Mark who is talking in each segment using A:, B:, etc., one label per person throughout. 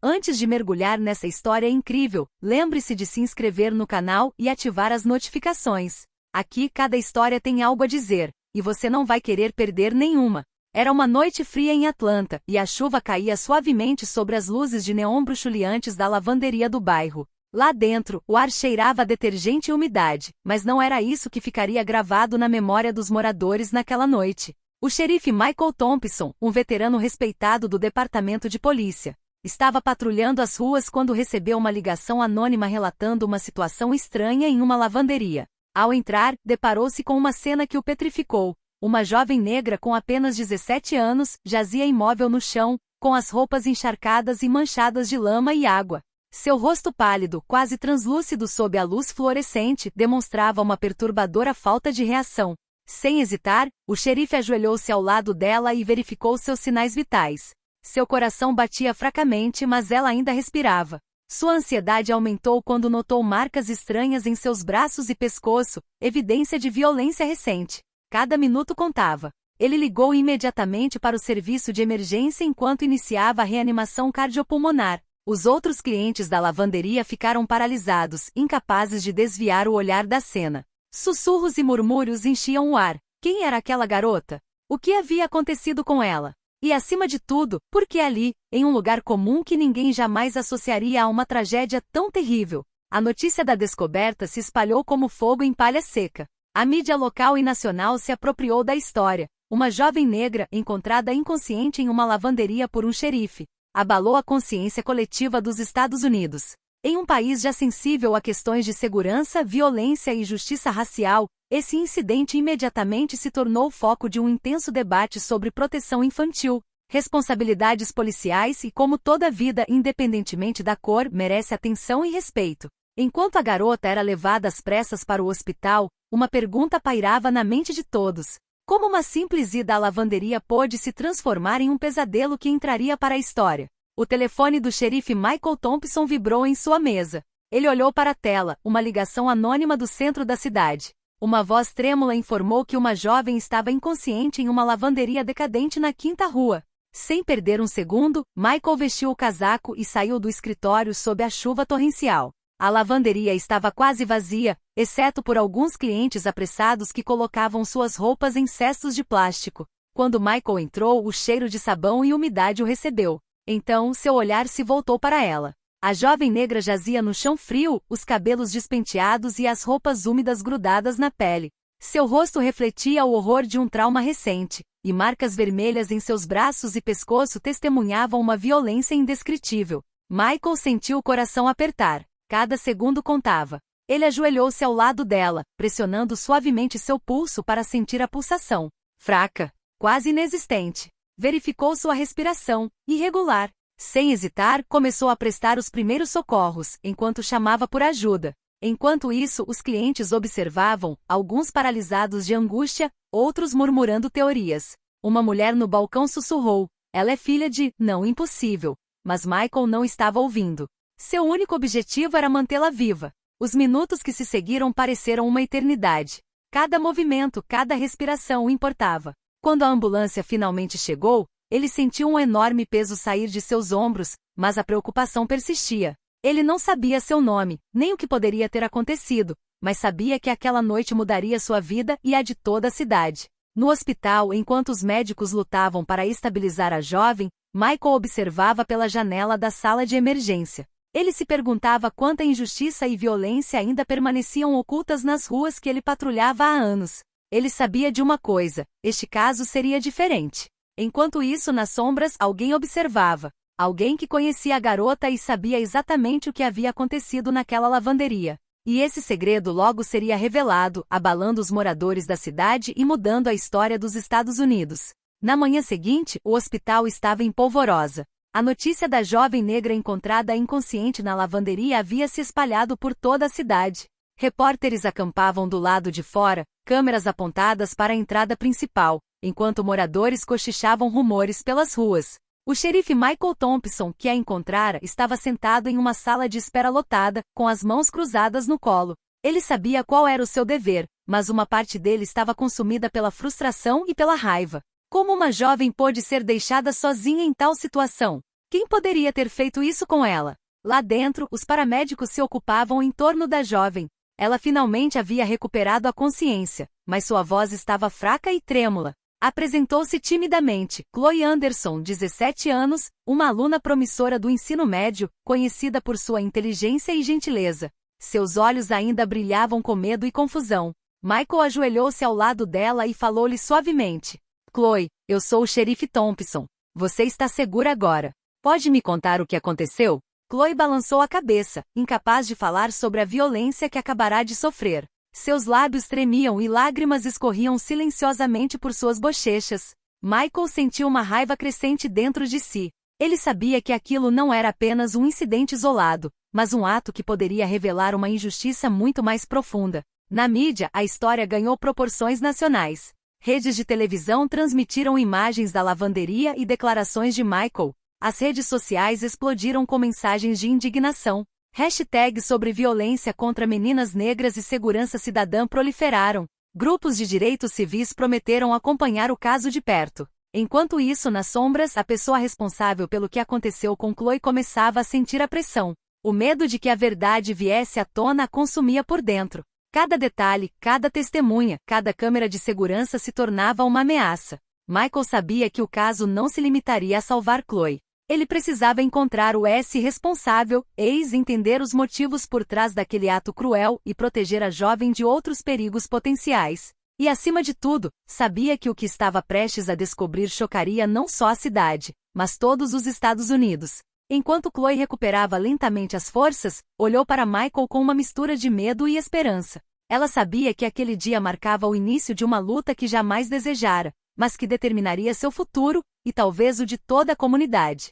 A: Antes de mergulhar nessa história incrível, lembre-se de se inscrever no canal e ativar as notificações. Aqui cada história tem algo a dizer, e você não vai querer perder nenhuma. Era uma noite fria em Atlanta, e a chuva caía suavemente sobre as luzes de neon bruxuleantes da lavanderia do bairro. Lá dentro, o ar cheirava a detergente e umidade, mas não era isso que ficaria gravado na memória dos moradores naquela noite. O xerife Michael Thompson, um veterano respeitado do departamento de polícia, estava patrulhando as ruas quando recebeu uma ligação anônima relatando uma situação estranha em uma lavanderia. Ao entrar, deparou-se com uma cena que o petrificou. Uma jovem negra com apenas 17 anos jazia imóvel no chão, com as roupas encharcadas e manchadas de lama e água. Seu rosto pálido, quase translúcido sob a luz fluorescente, demonstrava uma perturbadora falta de reação. Sem hesitar, o xerife ajoelhou-se ao lado dela e verificou seus sinais vitais. Seu coração batia fracamente, mas ela ainda respirava. Sua ansiedade aumentou quando notou marcas estranhas em seus braços e pescoço, evidência de violência recente. Cada minuto contava. Ele ligou imediatamente para o serviço de emergência enquanto iniciava a reanimação cardiopulmonar. Os outros clientes da lavanderia ficaram paralisados, incapazes de desviar o olhar da cena. Sussurros e murmúrios enchiam o ar. Quem era aquela garota? O que havia acontecido com ela? E, acima de tudo, por que ali, em um lugar comum que ninguém jamais associaria a uma tragédia tão terrível? A notícia da descoberta se espalhou como fogo em palha seca. A mídia local e nacional se apropriou da história. Uma jovem negra, encontrada inconsciente em uma lavanderia por um xerife, abalou a consciência coletiva dos Estados Unidos. Em um país já sensível a questões de segurança, violência e justiça racial, esse incidente imediatamente se tornou foco de um intenso debate sobre proteção infantil, responsabilidades policiais e como toda vida, independentemente da cor, merece atenção e respeito. Enquanto a garota era levada às pressas para o hospital, uma pergunta pairava na mente de todos. Como uma simples ida à lavanderia pôde se transformar em um pesadelo que entraria para a história? O telefone do xerife Michael Thompson vibrou em sua mesa. Ele olhou para a tela, uma ligação anônima do centro da cidade. Uma voz trêmula informou que uma jovem estava inconsciente em uma lavanderia decadente na Quinta Rua. Sem perder um segundo, Michael vestiu o casaco e saiu do escritório sob a chuva torrencial. A lavanderia estava quase vazia, exceto por alguns clientes apressados que colocavam suas roupas em cestos de plástico. Quando Michael entrou, o cheiro de sabão e umidade o recebeu. Então, seu olhar se voltou para ela. A jovem negra jazia no chão frio, os cabelos despenteados e as roupas úmidas grudadas na pele. Seu rosto refletia o horror de um trauma recente, e marcas vermelhas em seus braços e pescoço testemunhavam uma violência indescritível. Michael sentiu o coração apertar. Cada segundo contava. Ele ajoelhou-se ao lado dela, pressionando suavemente seu pulso para sentir a pulsação. Fraca, quase inexistente. Verificou sua respiração, irregular. Sem hesitar, começou a prestar os primeiros socorros, enquanto chamava por ajuda. Enquanto isso, os clientes observavam, alguns paralisados de angústia, outros murmurando teorias. Uma mulher no balcão sussurrou. Ela é filha de... Não, impossível. Mas Michael não estava ouvindo. Seu único objetivo era mantê-la viva. Os minutos que se seguiram pareceram uma eternidade. Cada movimento, cada respiração o importava. Quando a ambulância finalmente chegou, ele sentiu um enorme peso sair de seus ombros, mas a preocupação persistia. Ele não sabia seu nome, nem o que poderia ter acontecido, mas sabia que aquela noite mudaria sua vida e a de toda a cidade. No hospital, enquanto os médicos lutavam para estabilizar a jovem, Michael observava pela janela da sala de emergência. Ele se perguntava quanta injustiça e violência ainda permaneciam ocultas nas ruas que ele patrulhava há anos. Ele sabia de uma coisa: este caso seria diferente. Enquanto isso, nas sombras, alguém observava. Alguém que conhecia a garota e sabia exatamente o que havia acontecido naquela lavanderia. E esse segredo logo seria revelado, abalando os moradores da cidade e mudando a história dos Estados Unidos. Na manhã seguinte, o hospital estava em polvorosa. A notícia da jovem negra encontrada inconsciente na lavanderia havia se espalhado por toda a cidade. Repórteres acampavam do lado de fora, câmeras apontadas para a entrada principal, enquanto moradores cochichavam rumores pelas ruas. O xerife Michael Thompson, que a encontrara, estava sentado em uma sala de espera lotada, com as mãos cruzadas no colo. Ele sabia qual era o seu dever, mas uma parte dele estava consumida pela frustração e pela raiva. Como uma jovem pôde ser deixada sozinha em tal situação? Quem poderia ter feito isso com ela? Lá dentro, os paramédicos se ocupavam em torno da jovem. Ela finalmente havia recuperado a consciência, mas sua voz estava fraca e trêmula. Apresentou-se timidamente. Chloe Anderson, 17 anos, uma aluna promissora do ensino médio, conhecida por sua inteligência e gentileza. Seus olhos ainda brilhavam com medo e confusão. Michael ajoelhou-se ao lado dela e falou-lhe suavemente. Chloe, eu sou o xerife Thompson. Você está segura agora. Pode me contar o que aconteceu? Chloe balançou a cabeça, incapaz de falar sobre a violência que acabará de sofrer. Seus lábios tremiam e lágrimas escorriam silenciosamente por suas bochechas. Michael sentiu uma raiva crescente dentro de si. Ele sabia que aquilo não era apenas um incidente isolado, mas um ato que poderia revelar uma injustiça muito mais profunda. Na mídia, a história ganhou proporções nacionais. Redes de televisão transmitiram imagens da lavanderia e declarações de Michael. As redes sociais explodiram com mensagens de indignação. Hashtags sobre violência contra meninas negras e segurança cidadã proliferaram. Grupos de direitos civis prometeram acompanhar o caso de perto. Enquanto isso, nas sombras, a pessoa responsável pelo que aconteceu com Chloe começava a sentir a pressão. O medo de que a verdade viesse à tona a consumia por dentro. Cada detalhe, cada testemunha, cada câmera de segurança se tornava uma ameaça. Michael sabia que o caso não se limitaria a salvar Chloe. Ele precisava encontrar o responsável, entender os motivos por trás daquele ato cruel e proteger a jovem de outros perigos potenciais. E, acima de tudo, sabia que o que estava prestes a descobrir chocaria não só a cidade, mas todos os Estados Unidos. Enquanto Chloe recuperava lentamente as forças, olhou para Michael com uma mistura de medo e esperança. Ela sabia que aquele dia marcava o início de uma luta que jamais desejara, mas que determinaria seu futuro, e talvez o de toda a comunidade.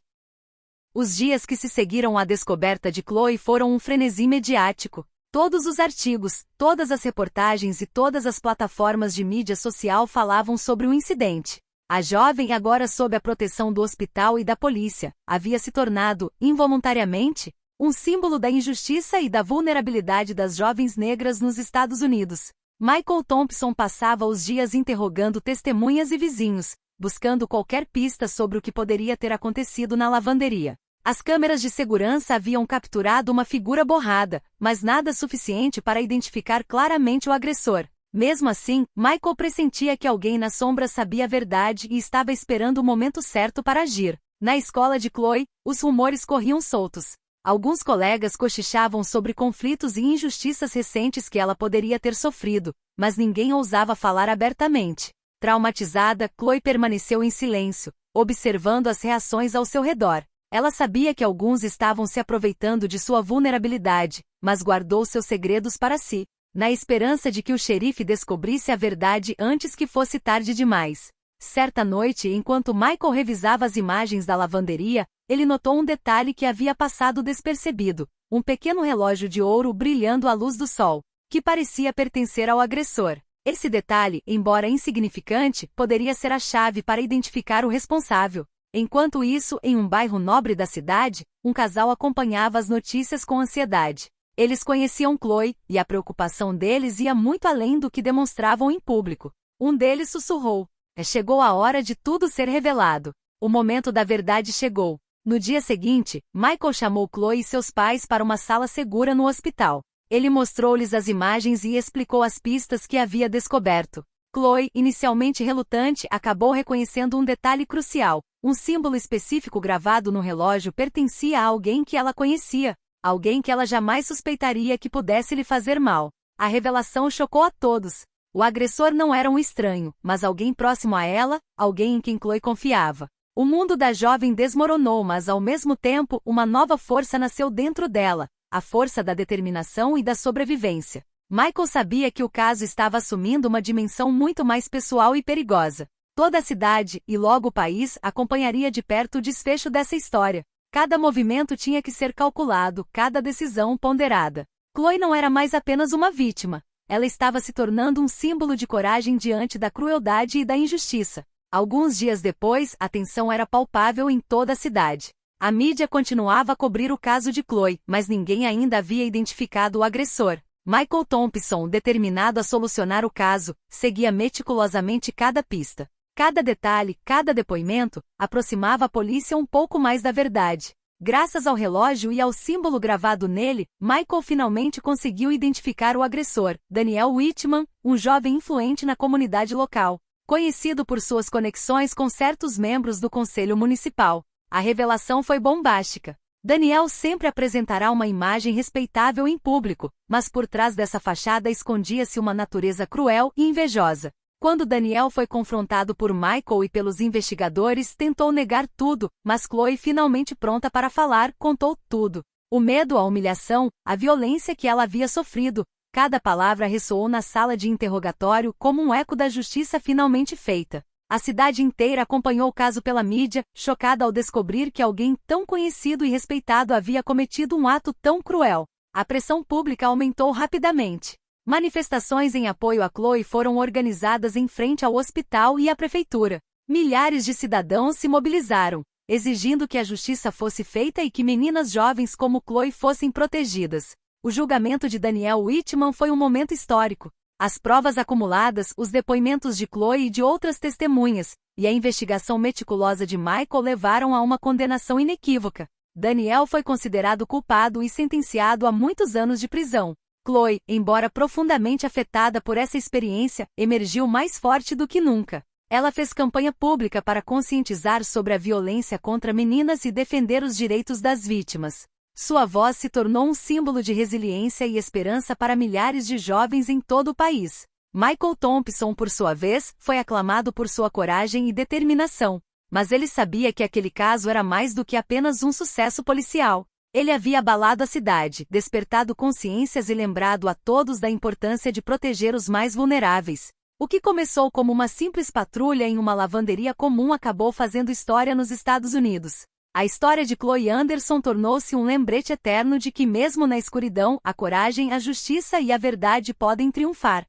A: Os dias que se seguiram à descoberta de Chloe foram um frenesi mediático. Todos os artigos, todas as reportagens e todas as plataformas de mídia social falavam sobre o incidente. A jovem, agora sob a proteção do hospital e da polícia, havia se tornado, involuntariamente, um símbolo da injustiça e da vulnerabilidade das jovens negras nos Estados Unidos. Michael Thompson passava os dias interrogando testemunhas e vizinhos, buscando qualquer pista sobre o que poderia ter acontecido na lavanderia. As câmeras de segurança haviam capturado uma figura borrada, mas nada suficiente para identificar claramente o agressor. Mesmo assim, Michael pressentia que alguém na sombra sabia a verdade e estava esperando o momento certo para agir. Na escola de Chloe, os rumores corriam soltos. Alguns colegas cochichavam sobre conflitos e injustiças recentes que ela poderia ter sofrido, mas ninguém ousava falar abertamente. Traumatizada, Chloe permaneceu em silêncio, observando as reações ao seu redor. Ela sabia que alguns estavam se aproveitando de sua vulnerabilidade, mas guardou seus segredos para si, na esperança de que o xerife descobrisse a verdade antes que fosse tarde demais. Certa noite, enquanto Michael revisava as imagens da lavanderia, ele notou um detalhe que havia passado despercebido: um pequeno relógio de ouro brilhando à luz do sol, que parecia pertencer ao agressor. Esse detalhe, embora insignificante, poderia ser a chave para identificar o responsável. Enquanto isso, em um bairro nobre da cidade, um casal acompanhava as notícias com ansiedade. Eles conheciam Chloe, e a preocupação deles ia muito além do que demonstravam em público. Um deles sussurrou: chegou a hora de tudo ser revelado. O momento da verdade chegou. No dia seguinte, Michael chamou Chloe e seus pais para uma sala segura no hospital. Ele mostrou-lhes as imagens e explicou as pistas que havia descoberto. Chloe, inicialmente relutante, acabou reconhecendo um detalhe crucial. Um símbolo específico gravado no relógio pertencia a alguém que ela conhecia. Alguém que ela jamais suspeitaria que pudesse lhe fazer mal. A revelação chocou a todos. O agressor não era um estranho, mas alguém próximo a ela, alguém em quem Chloe confiava. O mundo da jovem desmoronou, mas ao mesmo tempo, uma nova força nasceu dentro dela, a força da determinação e da sobrevivência. Michael sabia que o caso estava assumindo uma dimensão muito mais pessoal e perigosa. Toda a cidade, e logo o país, acompanharia de perto o desfecho dessa história. Cada movimento tinha que ser calculado, cada decisão ponderada. Chloe não era mais apenas uma vítima. Ela estava se tornando um símbolo de coragem diante da crueldade e da injustiça. Alguns dias depois, a tensão era palpável em toda a cidade. A mídia continuava a cobrir o caso de Chloe, mas ninguém ainda havia identificado o agressor. Michael Thompson, determinado a solucionar o caso, seguia meticulosamente cada pista. Cada detalhe, cada depoimento, aproximava a polícia um pouco mais da verdade. Graças ao relógio e ao símbolo gravado nele, Michael finalmente conseguiu identificar o agressor, Daniel Whitman, um jovem influente na comunidade local, conhecido por suas conexões com certos membros do Conselho Municipal. A revelação foi bombástica. Daniel sempre apresentará uma imagem respeitável em público, mas por trás dessa fachada escondia-se uma natureza cruel e invejosa. Quando Daniel foi confrontado por Michael e pelos investigadores, tentou negar tudo, mas Chloe, finalmente pronta para falar, contou tudo. O medo, a humilhação, a violência que ela havia sofrido. Cada palavra ressoou na sala de interrogatório como um eco da justiça finalmente feita. A cidade inteira acompanhou o caso pela mídia, chocada ao descobrir que alguém tão conhecido e respeitado havia cometido um ato tão cruel. A pressão pública aumentou rapidamente. Manifestações em apoio a Chloe foram organizadas em frente ao hospital e à prefeitura. Milhares de cidadãos se mobilizaram, exigindo que a justiça fosse feita e que meninas jovens como Chloe fossem protegidas. O julgamento de Daniel Whitman foi um momento histórico. As provas acumuladas, os depoimentos de Chloe e de outras testemunhas, e a investigação meticulosa de Michael levaram a uma condenação inequívoca. Daniel foi considerado culpado e sentenciado a muitos anos de prisão. Chloe, embora profundamente afetada por essa experiência, emergiu mais forte do que nunca. Ela fez campanha pública para conscientizar sobre a violência contra meninas e defender os direitos das vítimas. Sua voz se tornou um símbolo de resiliência e esperança para milhares de jovens em todo o país. Michael Thompson, por sua vez, foi aclamado por sua coragem e determinação. Mas ele sabia que aquele caso era mais do que apenas um sucesso policial. Ele havia abalado a cidade, despertado consciências e lembrado a todos da importância de proteger os mais vulneráveis. O que começou como uma simples patrulha em uma lavanderia comum acabou fazendo história nos Estados Unidos. A história de Chloe Anderson tornou-se um lembrete eterno de que mesmo na escuridão, a coragem, a justiça e a verdade podem triunfar.